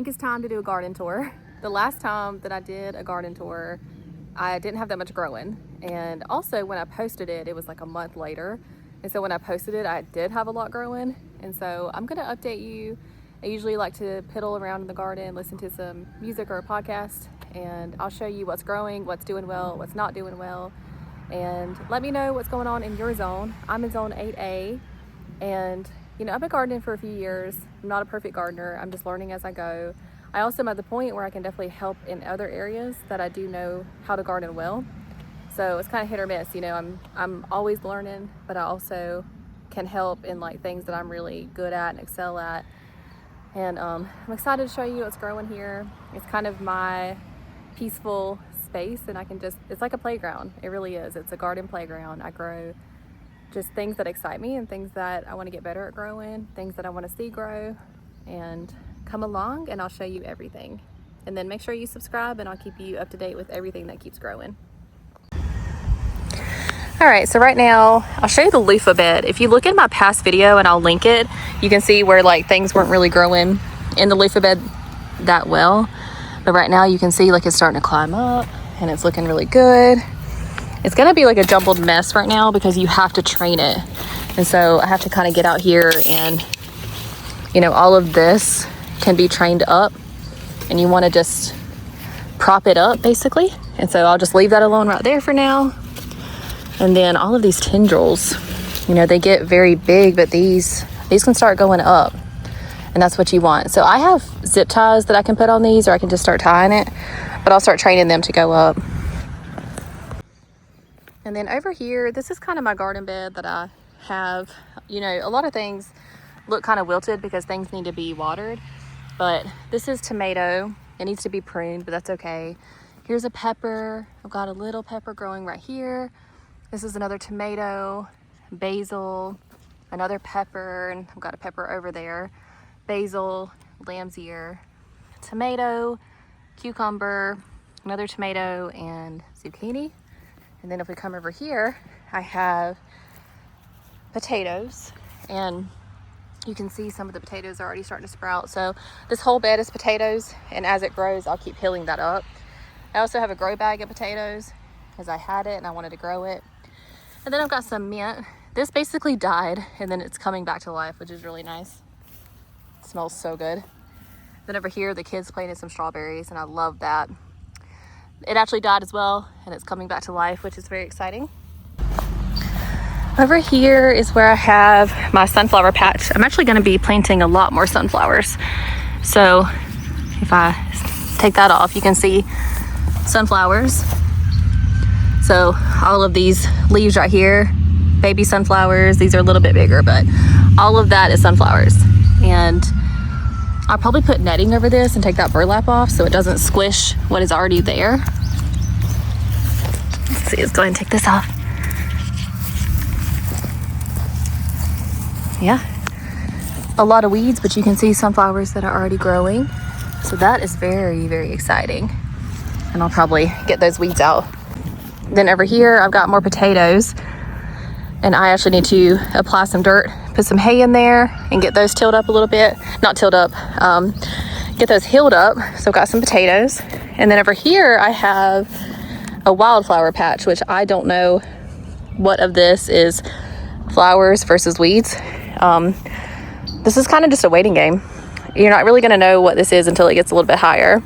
think it's time to do a garden tour. The last time that I did a garden tour, I didn't have that much growing. And also when I posted it, it was like a month later. And so when I posted it, I did have a lot growing. And so I'm gonna update you. I usually like to piddle around in the garden, listen to some music or a podcast, and I'll show you what's growing, what's doing well, what's not doing well. And let me know what's going on in your zone. I'm in zone 8A, and you know, I've been gardening for a few years. I'm not a perfect gardener. I'm just learning as I go. I also am at the point where I can definitely help in other areas that I do know how to garden well. So it's kind of hit or miss, you know, I'm always learning, but I also can help in like things that I'm really good at and excel at. And I'm excited to show you what's growing here. It's kind of my peaceful space, and I can just, it's like a playground. It really is. It's a garden playground. I grow just things that excite me and things that I want to get better at growing, things that I want to see grow. And come along and I'll show you everything. And then make sure you subscribe, and I'll keep you up to date with everything that keeps growing. All right, so right now I'll show you the luffa bed. If you look at my past video, and I'll link it, you can see where like things weren't really growing in the luffa bed that well. But right now you can see like it's starting to climb up and it's looking really good. It's gonna be like a jumbled mess right now because you have to train it. And so I have to kind of get out here, and you know, all of this can be trained up, and you wanna just prop it up basically. And so I'll just leave that alone right there for now. And then all of these tendrils, you know, they get very big, but these can start going up, and that's what you want. So I have zip ties that I can put on these, or I can just start tying it, but I'll start training them to go up. And then over here, this is kind of my garden bed that I have. You know, a lot of things look kind of wilted because things need to be watered, but this is tomato. It needs to be pruned, but that's okay. Here's a pepper. I've got a little pepper growing right here. This is another tomato, basil, another pepper, and I've got a pepper over there. Basil, lamb's ear, tomato, cucumber, another tomato, and zucchini. And then if we come over here, I have potatoes, and you can see some of the potatoes are already starting to sprout. So this whole bed is potatoes, and as it grows, I'll keep hilling that up. I also have a grow bag of potatoes because I had it and I wanted to grow it. And then I've got some mint. This basically died, and then it's coming back to life, which is really nice. It smells so good. Then over here, the kids planted some strawberries, and I love that. It actually died as well, and it's coming back to life, which is very exciting. Over here is where I have my sunflower patch. I'm actually going to be planting a lot more sunflowers. So if I take that off, you can see sunflowers. So all of these leaves right here, baby sunflowers, these are a little bit bigger, but all of that is sunflowers. And I'll probably put netting over this and take that burlap off so it doesn't squish what is already there. Let's see, let's go ahead and take this off. Yeah, a lot of weeds, but you can see sunflowers that are already growing. So that is very, very exciting. And I'll probably get those weeds out. Then over here, I've got more potatoes, and I actually need to apply some dirt, put some hay in there, and get those tilled up a little bit. Not tilled up, get those healed up. So I've got some potatoes. And then over here, I have a wildflower patch, which I don't know what of this is flowers versus weeds. This is kind of just a waiting game. You're not really gonna know what this is until it gets a little bit higher.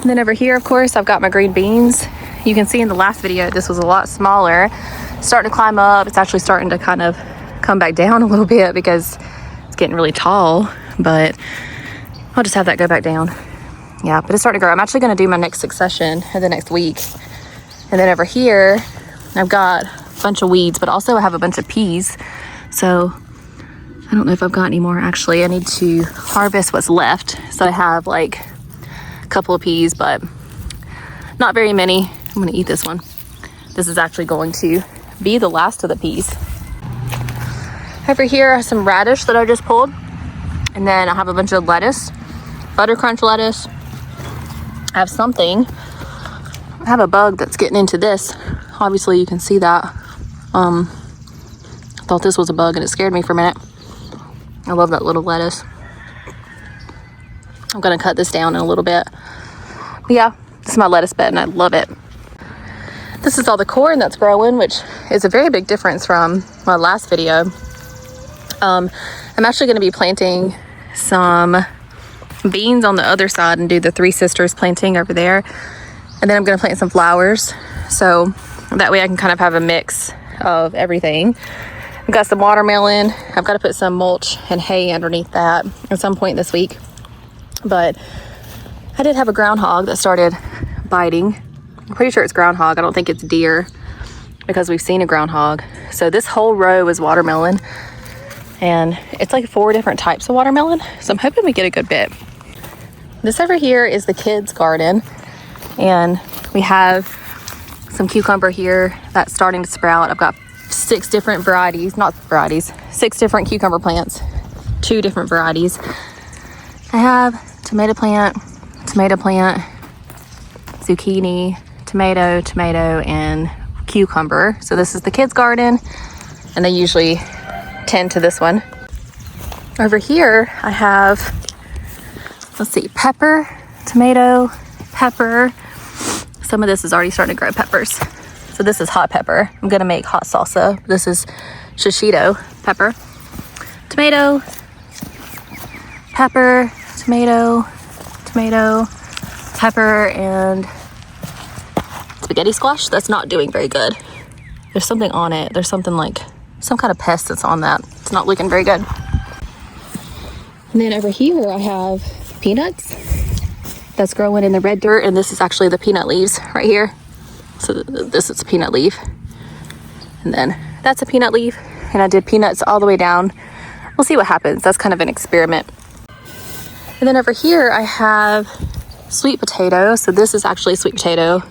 And then over here, of course, I've got my green beans. You can see in the last video, this was a lot smaller. Starting to climb up. It's actually starting to kind of come back down a little bit because it's getting really tall, but I'll just have that go back down. Yeah, but it's starting to grow. I'm actually gonna do my next succession in the next week. And then over here, I've got a bunch of weeds, but also I have a bunch of peas. So I don't know if I've got any more. Actually, I need to harvest what's left. So I have like a couple of peas, but not very many. I'm gonna eat this one. This is actually going to be the last of the peas. Over here are some radish that I just pulled. And then I have a bunch of lettuce, butter crunch lettuce. I have something. I have a bug that's getting into this. Obviously you can see that. I thought this was a bug and it scared me for a minute. I love that little lettuce. I'm gonna cut this down in a little bit. But yeah, this is my lettuce bed and I love it. This is all the corn that's growing, which is a very big difference from my last video. I'm actually gonna be planting some beans on the other side and do the Three Sisters planting over there. And then I'm gonna plant some flowers. So that way I can kind of have a mix of everything. I've got some watermelon. I've got to put some mulch and hay underneath that at some point this week. But I did have a groundhog that started biting. I'm pretty sure it's groundhog. I don't think it's deer because we've seen a groundhog. So this whole row is watermelon. And it's like 4 different types of watermelon. So I'm hoping we get a good bit. This over here is the kids' garden. And we have some cucumber here that's starting to sprout. I've got 6 different varieties, 6 different cucumber plants, 2 different varieties. I have tomato plant, zucchini, tomato, and cucumber. So this is the kids' garden, and they usually tend to this one. Over here, I have, let's see, pepper, tomato, pepper. Some of this is already starting to grow peppers. So this is hot pepper. I'm gonna make hot salsa. This is shishito pepper. Tomato, pepper, tomato, pepper, and spaghetti squash. That's not doing very good. There's something on it. There's something like, some kind of pest that's on that. It's not looking very good. And then over here I have peanuts that's growing in the red dirt, and this is actually the peanut leaves right here. So this is a peanut leaf, and then that's a peanut leaf, and I did peanuts all the way down. We'll see what happens. That's kind of an experiment. And then over here I have sweet potato. So this is actually a sweet potato,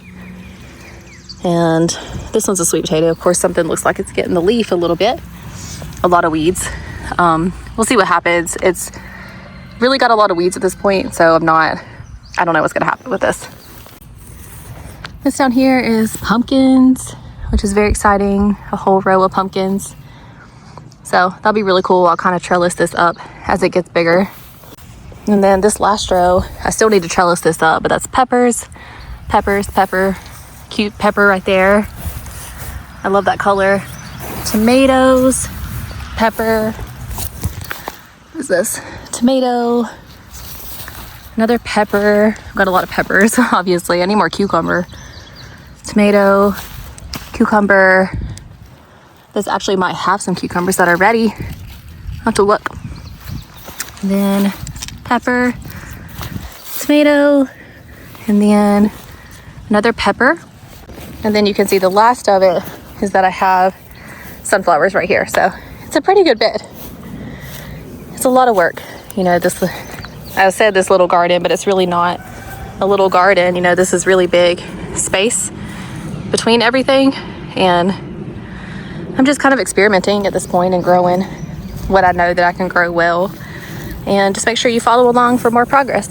and this one's a sweet potato. Of course, something looks like it's getting the leaf a little bit. A lot of weeds. We'll see what happens. It's really got a lot of weeds at this point, so I don't know what's gonna happen with this. This down here is pumpkins, which is very exciting. A whole row of pumpkins. So that'll be really cool. I'll kind of trellis this up as it gets bigger. And then this last row, I still need to trellis this up, but that's peppers, pepper, cute pepper right there. I love that color. Tomatoes, pepper. What is this? Tomato, another pepper. I've got a lot of peppers, obviously. I need more cucumber. Tomato, cucumber. This actually might have some cucumbers that are ready. I'll have to look. And then pepper, tomato, and then another pepper. And then you can see the last of it is that I have sunflowers right here. So it's a pretty good bit. It's a lot of work. You know, this, I said this little garden, but it's really not a little garden. You know, this is really big space between everything, and I'm just kind of experimenting at this point and growing what I know that I can grow well. And just make sure you follow along for more progress.